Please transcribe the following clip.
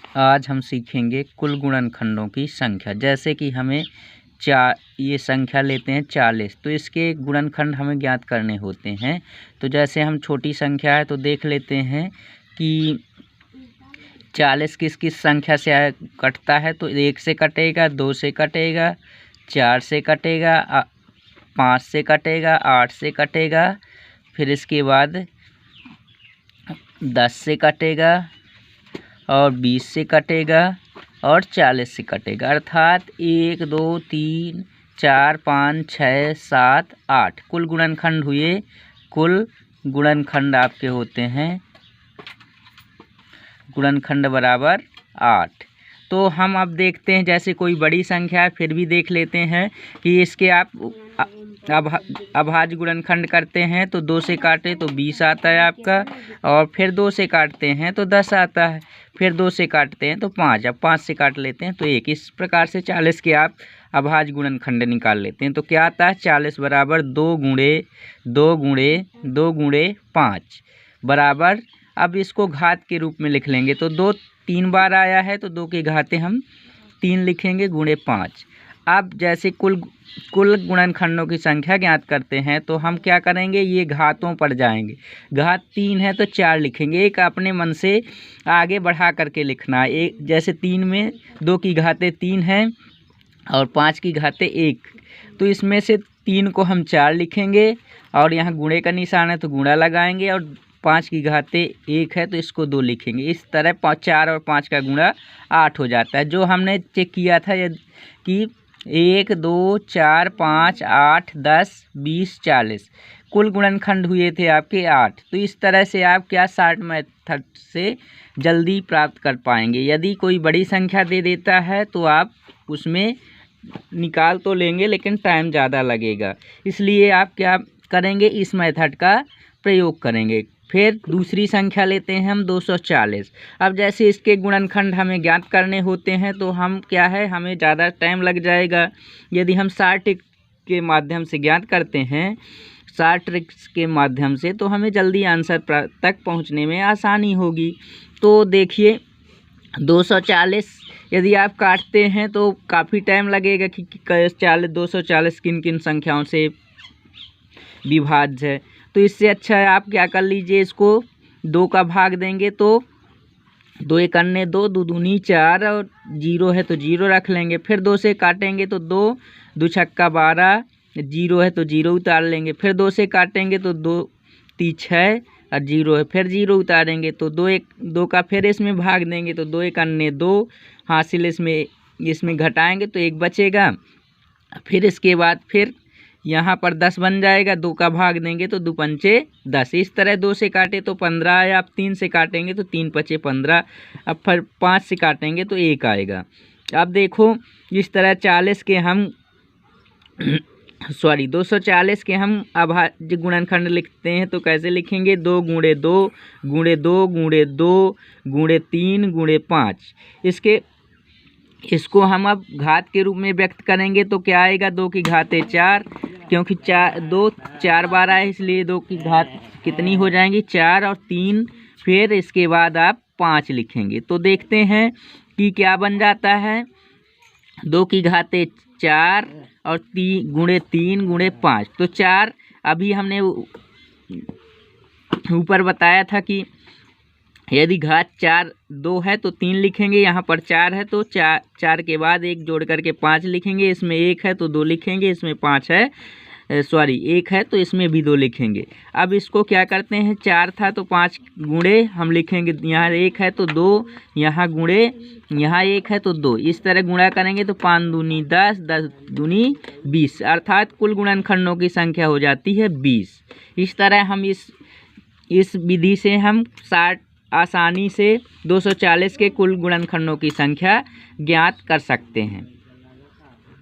आज हम सीखेंगे कुल गुणनखंडों की संख्या। जैसे कि हमें ये संख्या लेते हैं 40, तो इसके गुणनखंड हमें ज्ञात करने होते हैं। तो जैसे हम छोटी संख्या है तो देख लेते हैं कि 40 किस किस संख्या से कटता है। तो 1 से कटेगा, 2 से कटेगा, 4 से कटेगा, 5 से कटेगा, 8 से कटेगा, फिर इसके बाद 10 से कटेगा और 20 से कटेगा और 40 से कटेगा। अर्थात 1 2 3 4 5 6 7 8 कुल गुणनखंड हुए। कुल गुणनखंड आपके होते हैं गुणनखंड बराबर 8। तो हम अब देखते हैं, जैसे कोई बड़ी संख्या है फिर भी देख लेते हैं कि इसके आप अभाज्य गुणनखंड करते हैं तो 2 से काटे तो 20 आता है आपका, और फिर 2 से काटते हैं तो 10 आता है, फिर 2 से काटते हैं तो 5, अब 5 से काट लेते हैं तो 1। इस प्रकार से 40 के आप अभाज्य गुणनखंड निकाल लेते हैं। तो क्या आता है 40 बराबर 2 गुणे 2 गुणे 2 गुणे 5 बराबर। अब इसको घात के रूप में लिख लेंगे तो 2 3 बार आया है तो 2 की घातें हम 3 लिखेंगे गुणे 5। अब जैसे कुल गुणनखंडों की संख्या ज्ञात करते हैं तो हम क्या करेंगे, ये घातों पर जाएंगे। घात 3 है तो 4 लिखेंगे। एक अपने मन से आगे बढ़ा करके लिखना। एक जैसे 3 में 2 की घातें 3 हैं और 5 की घातें 1, तो इसमें से 3 को हम 4 लिखेंगे और यहाँ गुणे का निशान है तो गुणा लगाएंगे, और 5 की घातें 1 है तो इसको 2 लिखेंगे। इस तरह 4 और 5 का गुणा 8 हो जाता है। जो हमने चेक किया था कि 1 2 4 5 8 10 20 40 कुल गुणनखंड हुए थे आपके 8। तो इस तरह से आप क्या शॉर्ट मेथड से जल्दी प्राप्त कर पाएंगे। यदि कोई बड़ी संख्या दे देता है तो आप उसमें निकाल तो लेंगे लेकिन टाइम ज़्यादा लगेगा, इसलिए आप क्या करेंगे, इस मेथड का प्रयोग करेंगे। फिर दूसरी संख्या लेते हैं हम 240। अब जैसे इसके गुणनखंड हमें ज्ञात करने होते हैं तो हम क्या है, हमें ज़्यादा टाइम लग जाएगा। यदि हम शॉर्ट ट्रिक के माध्यम से ज्ञात करते हैं, शॉर्ट ट्रिक्स के माध्यम से, तो हमें जल्दी आंसर तक पहुंचने में आसानी होगी। तो देखिए 240 यदि आप काटते हैं तो काफ़ी टाइम लगेगा कि 240 किन किन संख्याओं से विभाज्य है। तो इससे अच्छा है आप क्या कर लीजिए, इसको 2 का भाग देंगे तो 2 एक अन्य 2, 2 दूनी 4 और 0 है तो 0 रख लेंगे। फिर 2 से काटेंगे तो 2 2 छक्का 12, 0 है तो 0 उतार लेंगे। फिर 2 से काटेंगे तो 2 3 6 और 0 है, फिर 0 उतारेंगे तो 2 का फिर इसमें भाग देंगे तो 2 एक अन्य 2 हासिल, इसमें घटाएंगे तो 1 बचेगा। फिर इसके बाद फिर यहाँ पर 10 बन जाएगा, 2 का भाग देंगे तो 2 पंचे 10। इस तरह 2 से काटे तो 15 आया, अब 3 से काटेंगे तो 3 पचे 15, अब फिर 5 से काटेंगे तो 1 आएगा। अब देखो इस तरह 40 के हम 240 के हम अभाज्य गुणनखंड लिखते हैं तो कैसे लिखेंगे, 2 गुणे 2 गुणे 2 गुणे 2 गुणे 3 गुणे 5। इसको हम अब घात के रूप में व्यक्त करेंगे तो क्या आएगा, 2 की घातें 4, क्योंकि 2 4 बार आए इसलिए 2 की घात कितनी हो जाएंगी 4 और 3, फिर इसके बाद आप 5 लिखेंगे। तो देखते हैं कि क्या बन जाता है, 2 की घातें 4 और 3 गुणे 3 गुणे 5। तो 4 अभी हमने ऊपर बताया था कि यदि घात 4 2 है तो 3 लिखेंगे, यहाँ पर 4 है तो 4 के बाद 1 जोड़ करके 5 लिखेंगे। इसमें 1 है तो 2 लिखेंगे, इसमें 1 है तो इसमें भी 2 लिखेंगे। अब इसको क्या करते हैं, 4 था तो 5 गुणे हम लिखेंगे, यहाँ 1 है तो 2, यहाँ गुणे यहाँ 1 है तो 2। इस तरह गुणा करेंगे तो 5 दूनी 10, 10 दूनी 20, अर्थात कुल गुणनखंडों की संख्या हो जाती है 20। इस तरह हम इस विधि से हम आसानी से 240 के कुल गुणनखंडों की संख्या ज्ञात कर सकते हैं।